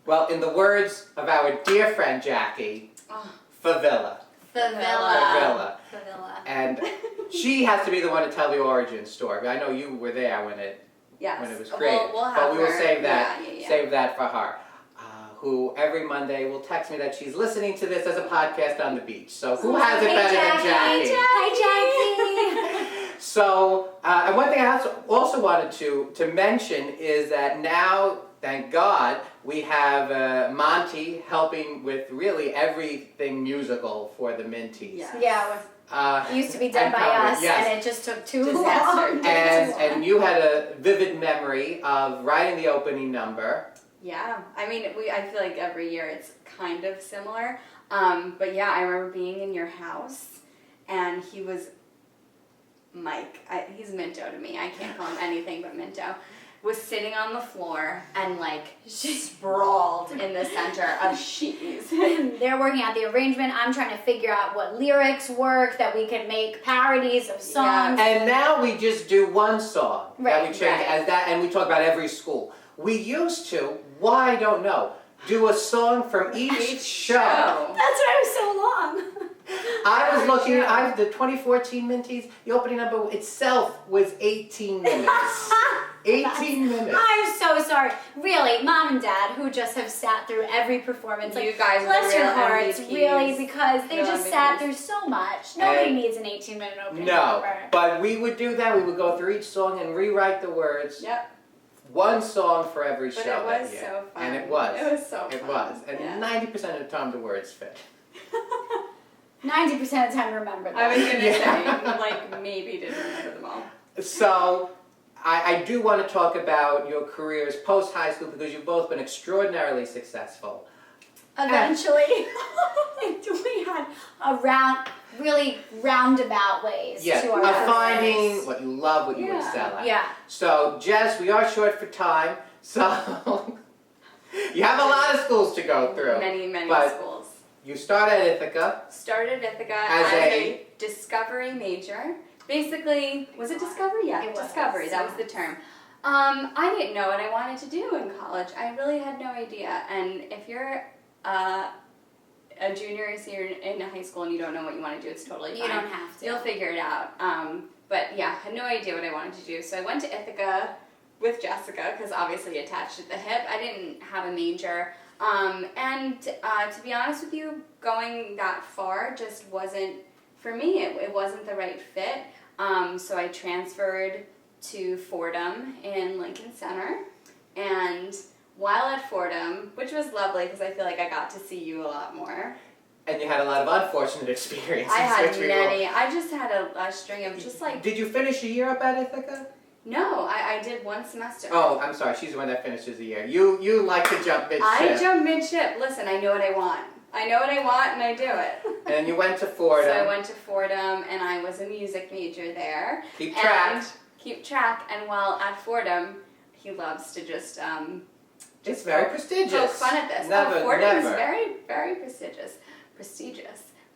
Well, in the words of our dear friend Jackie, favilla. Favilla. And she has to be the one to tell the origin story. I know you were there when it was created, We'll have but we will her. save that. Yeah. Save that for her. Who every Monday will text me that she's listening to this as a podcast on the beach. So who has it better than Jackie? Hi, Jackie. So, and one thing I also wanted to mention is that now, thank God, we have Monty helping with really everything musical for the Minties. Yeah. Yeah, it used to be done And by covered, us, yes. and it just took too Disaster. long. And you had a vivid memory of writing the opening number. Yeah, I mean, I feel like every year it's kind of similar. But yeah, I remember being in your house, and he was Mike. He's Minto to me. I can't call him anything but Minto. Was sitting on the floor and like sprawled in the center of sheets. They're working out the arrangement. I'm trying to figure out what lyrics work, that we could make parodies of songs. And now we just do one song that we Right, change as that, and we talk about every school. We used to, why I don't know, do a song from each show. That's why it was so long. I was looking, the 2014 Minties, the opening number itself was 18 minutes. 18 minutes. I'm so sorry. Really, Mom and Dad, who just have sat through every performance. You guys are bless the your real hearts, MVPs. really, because they Real just sat MVPs. through so much. Nobody And- needs an 18-minute opening No, number. but we would do that. We would go through each song and rewrite the words. Yep. One song for every But show it was that year. so fun. And it was. It was so fun. It was. And Yeah. 90% of the time the words fit. 90% of the time, remember that. I was gonna Yeah. say, like, maybe didn't remember them all. So, I do want to talk about your careers post-high school because you've both been extraordinarily successful. eventually. We had really roundabout ways Yeah, to our of business. finding what you love, what you Yeah. excel at. Yeah. So, Jess, we are short for time, so you have a lot of schools to go through. Many but schools. You start at Ithaca. Started Ithaca As as a- a discovery major. Basically, was it discovery? Yeah, It was, discovery. That was the term. I didn't know what I wanted to do in college. I really had no idea. And if you're a junior or senior in high school and you don't know what you want to do, it's totally fine. You don't have to. You'll figure it out. But yeah, had no idea what I wanted to do. So I went to Ithaca with Jessica because obviously attached at the hip. I didn't have a major. And to be honest with you, going that far just wasn't, for me, it wasn't the right fit. So I transferred to Fordham in Lincoln Center. And while at Fordham, which was lovely because I feel like I got to see you a lot more. And you had a lot of unfortunate experiences. I had which we many. I just had a string of just like, Did you finish a year up at Ithaca? no, I did one semester. Oh, I'm sorry. She's the one that finishes a year. You like to jump midship. I jump midship. Listen, I know what I want. I know what I want and I do it. And you went to Fordham. So I went to Fordham and I was a music major there. Keep track. Keep track. And while at Fordham, he loves to just It's very prestigious. poke fun at this. Never, Fordham is never. very, very prestigious.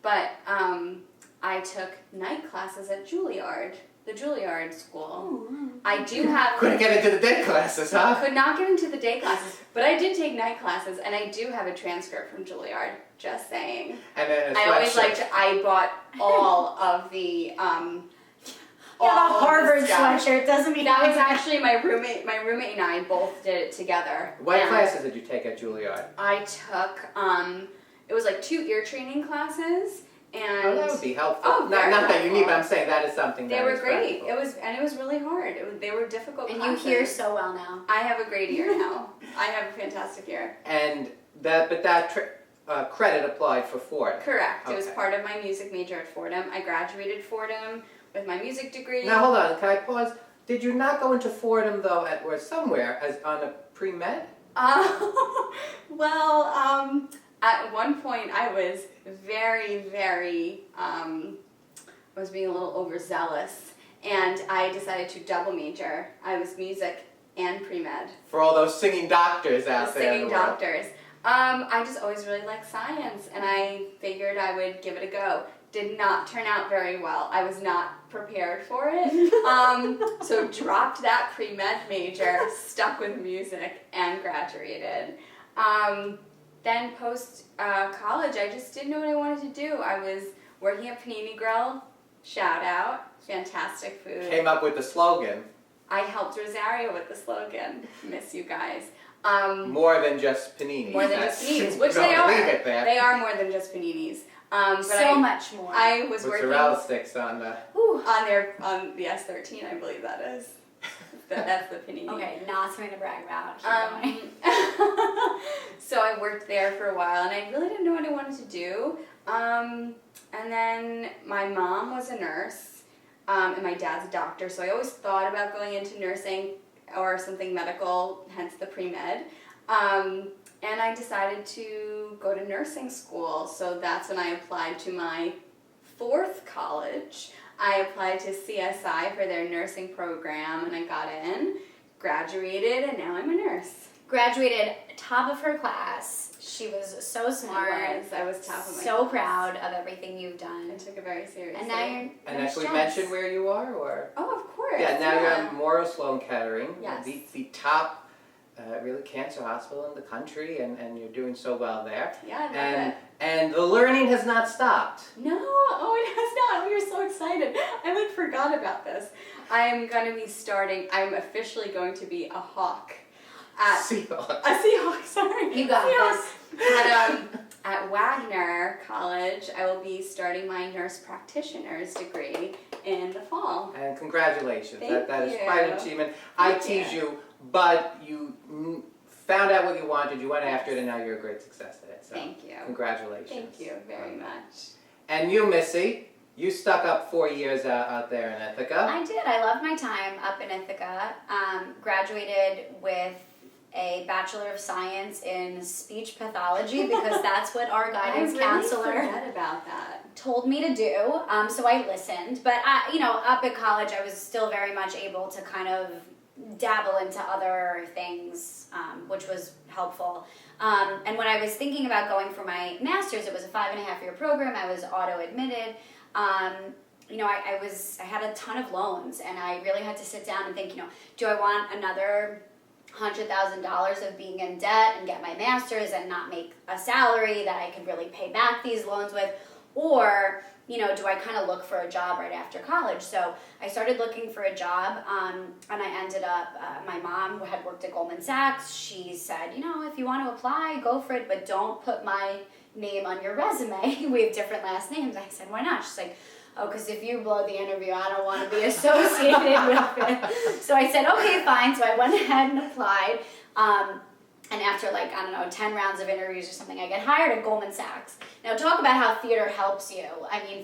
But I took night classes at Juilliard, the Juilliard school. I do have. Couldn't get into the day classes, huh? Could not get into the day classes, but I did take night classes, and I do have a transcript from Juilliard. Just saying. And then a I always sweatshirt. liked. I bought all of the. Yeah, all a of the Harvard stuff. sweatshirt doesn't mean That was actually my roommate. My roommate and I both did it together. What And classes did you take at Juilliard? I took. It was like 2 ear training classes, and Oh, that would be helpful. Oh, very not that you need, helpful. but I'm saying that is something they that were is great. practical. It was really hard. They were difficult. And you classes. hear so well now. I have a great ear now. I have a fantastic ear. And that credit applied for Fordham. Correct. It was Okay. part of my music major at Fordham. I graduated Fordham with my music degree. Now hold on, can I pause? Did you not go into Fordham though, or somewhere as on a pre-med? Well, at one point I was very, very, I was being a little overzealous, and I decided to double major. I was music and pre-med. For all those singing doctors out there. in Singing the world. doctors. I just always really liked science, and I figured I would give it a go. Did not turn out very well. I was not prepared for it. So dropped that pre-med major, stuck with music, and graduated. Then post college, I just didn't know what I wanted to do. I was working at Panini Grill, shout out, fantastic food. Came up with the slogan, I helped Rosario with the slogan, miss you guys. more than just paninis. More than That's- just paninis, which don't they are. leave it there. They are more than just paninis. But So much more. I was With working Mozzarella sticks on the... on the S13, I believe that is. That's the panini. Okay, not something to brag about. Keep going. So I worked there for a while, and I really didn't know what I wanted to do. And then my mom was a nurse, and my dad's a doctor, so I always thought about going into nursing or something medical, hence the pre-med. And I decided to go to nursing school, so that's when I applied to my 4th college. I applied to CSI for their nursing program, and I got in, graduated, and now I'm a nurse. Graduated top of her class. She was so smart. I was top of my So class. proud of everything you've done. I took it very seriously. And now you're And Nurse actually Jess. mention where you are, or? Oh, of course. Yeah, now you're at Memorial Sloan Kettering, Yes. the top really cancer hospital in the country, and you're doing so well there. Yeah, I love And it. and the learning has not stopped. No, it has not. We are so excited. I forgot about this. I'm officially going to be a hawk at Seahawks. a Seahawk, sorry. You got Seahawk. At Wagner College, I will be starting my nurse practitioner's degree in the fall. And congratulations. Thank That is you. quite an achievement. I Thank tease you. you, but you found out what you wanted, you went after it, and now you're a great success at it. So Thank you. congratulations. Thank you very much. And you, Missy, you stuck up 4 years out there in Ithaca. I did. I loved my time up in Ithaca. Graduated with a Bachelor of Science in Speech Pathology because that's what our guidance I really counselor forget about that. told me to do. So I listened. But, up at college, I was still very much able to kind of dabble into other things, which was helpful. And when I was thinking about going for my master's, it was a 5.5-year program. I was auto-admitted. I had a ton of loans, and I really had to sit down and think, do I want another $100,000 of being in debt and get my master's and not make a salary that I could really pay back these loans with? Or, do I kind of look for a job right after college? So I started looking for a job, and I ended up, my mom had worked at Goldman Sachs. She said, if you want to apply, go for it, but don't put my name on your resume. We have different last names. I said, why not? She's like, oh, because if you blow the interview, I don't want to be associated with it. So I said, okay, fine. So I went ahead and applied. And after 10 rounds of interviews or something, I get hired at Goldman Sachs. Now talk about how theater helps you,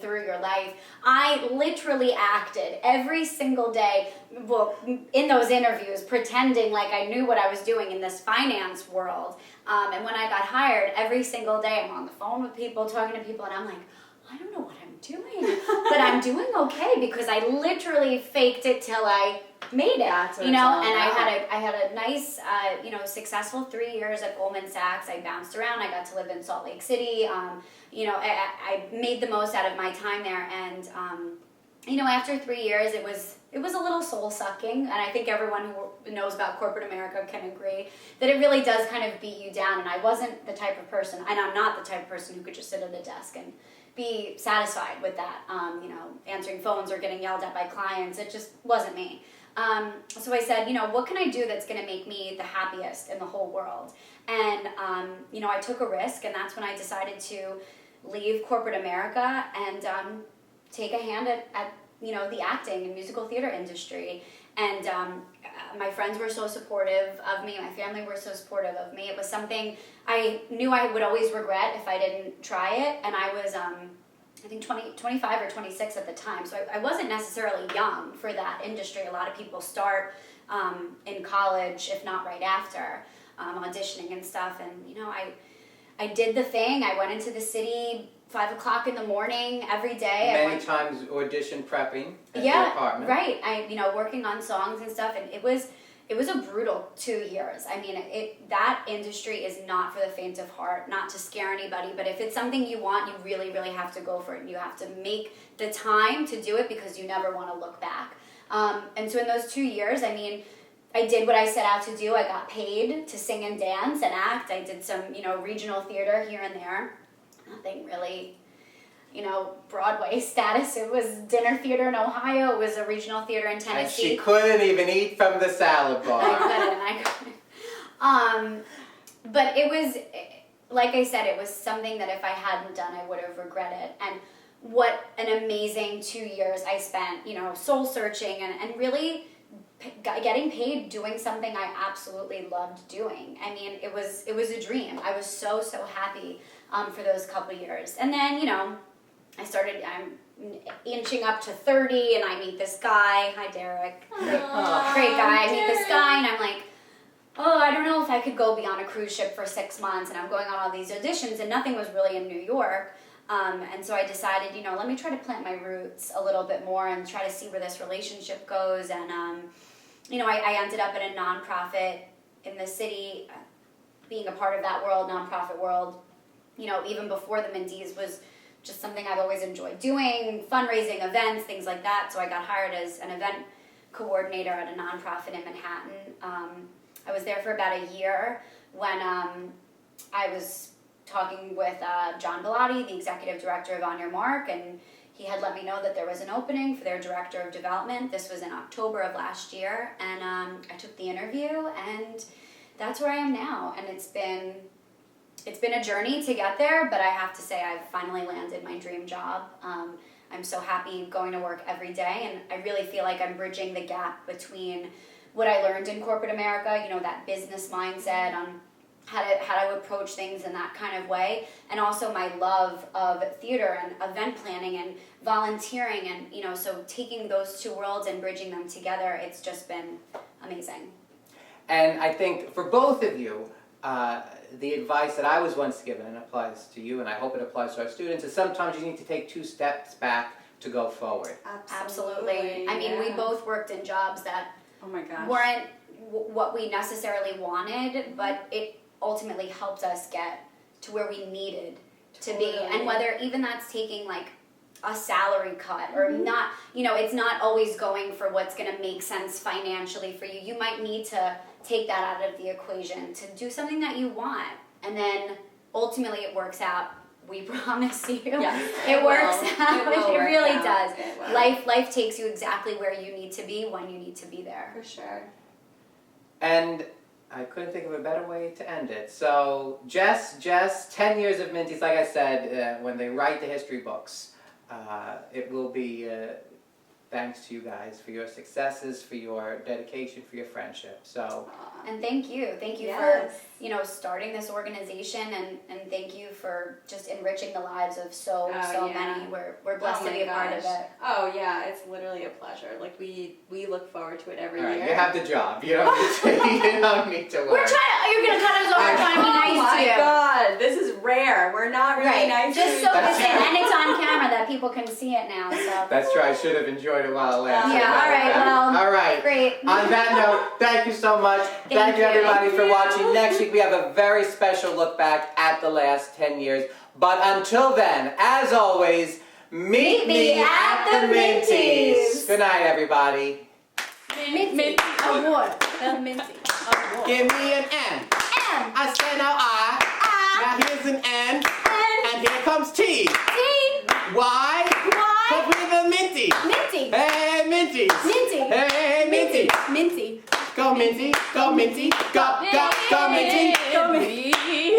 through your life. I literally acted every single day, in those interviews, pretending like I knew what I was doing in this finance world. And when I got hired, every single day I'm on the phone with people, talking to people, and I'm like, I don't know what I'm doing, but I'm doing okay because I literally faked it till I made it. That's what and it's all about. I had a nice, successful 3 years at Goldman Sachs. I bounced around. I got to live in Salt Lake City. I made the most out of my time there, and after 3 years, it was a little soul sucking, and I think everyone who knows about corporate America can agree that it really does kind of beat you down. And I wasn't the type of person, and I'm not the type of person who could just sit at a desk and be satisfied with that, answering phones or getting yelled at by clients. It just wasn't me. So I said, what can I do that's going to make me the happiest in the whole world? And, I took a risk, and that's when I decided to leave corporate America and take a hand at the acting and musical theater industry. And my friends were so supportive of me. My family were so supportive of me. It was something I knew I would always regret if I didn't try it. And I was, I think 25 or 26 at the time. So I wasn't necessarily young for that industry. A lot of people start in college, if not right after, auditioning and stuff. And, I did the thing. I went into the city 5 o'clock in the morning every day. Many times audition prepping at the apartment. Right. Working on songs and stuff, and it was a brutal 2 years. That industry is not for the faint of heart, not to scare anybody, but if it's something you want, you really, really have to go for it, and you have to make the time to do it because you never want to look back. And so in those 2 years, I did what I set out to do. I got paid to sing and dance and act. I did some, regional theater here and there. Nothing really, Broadway status. It was dinner theater in Ohio. It was a regional theater in Tennessee. And she couldn't even eat from the salad bar. I couldn't. But it was, like I said, it was something that if I hadn't done, I would have regretted. And what an amazing 2 years I spent, soul searching and really getting paid doing something I absolutely loved doing. It was a dream. I was so happy for those couple years. And then, I'm inching up to 30 and I meet this guy. Hi, Derek. Great guy. I meet this guy and I'm like, oh, I don't know if I could go be on a cruise ship for 6 months, and I'm going on all these auditions and nothing was really in New York. And so I decided, let me try to plant my roots a little bit more and try to see where this relationship goes. And, I ended up at a nonprofit in the city, being a part of that world, nonprofit world, even before the Minties was just something I've always enjoyed doing, fundraising, events, things like that. So I got hired as an event coordinator at a nonprofit in Manhattan. I was there for about a year when I was talking with John Bellotti, the executive director of On Your Mark, and he had let me know that there was an opening for their director of development. This was in October of last year, and I took the interview, and that's where I am now. And it's been a journey to get there, but I have to say I've finally landed my dream job. I'm so happy going to work every day, and I really feel like I'm bridging the gap between what I learned in corporate America, that business mindset on how to approach things in that kind of way, and also my love of theater and event planning and volunteering, and so taking those two worlds and bridging them together, it's just been amazing. And I think for both of you, the advice that I was once given, and applies to you, and I hope it applies to our students, is sometimes you need to take 2 steps back to go forward. Absolutely. I mean, we both worked in jobs that Oh my gosh. weren't what we necessarily wanted, but it ultimately helped us get to where we needed to be. And whether even that's taking like a salary cut or not, it's not always going for what's going to make sense financially for you. You might need to take that out of the equation to do something that you want, and then ultimately it works out. We promise you. Yes, it works out. It really does. It will. Life takes you exactly where you need to be when you need to be there. For sure. And I couldn't think of a better way to end it. So, Jess, 10 years of Minty's, like I said, when they write the history books, it will be thanks to you guys for your successes, for your dedication, for your friendship. So, And thank you Yes. for starting this organization, and thank you for just enriching the lives of so many. We're blessed to be a part of it. Oh yeah, it's literally a pleasure. Like we look forward to it every all right, year. you have the job. You don't need to worry. You're gonna cut us off. We're trying to be Oh nice to my you. God, this is rare. We're not really Right. nice Just to so each it's other. and it's on camera that people can see it now. So That's true. I should have enjoyed it while it lasted. Yeah, all right, well, all right. great. On that note, thank you so much. Thank you you. everybody Thank for you. watching. Next week we have a very special look back at the last 10 years. But until then, as always, meet me at the Minties. Good night, everybody. Minty Award. The Minty Award. Give me an N. M. I said now I. Now here's an N. And here comes T. T. Why? Y. Cause we're the Minty. Minty. Hey, Minties. Minty. Hey, Minty. Minty. Go, Minty. Go, Minty. Go, Minty. Go Minty.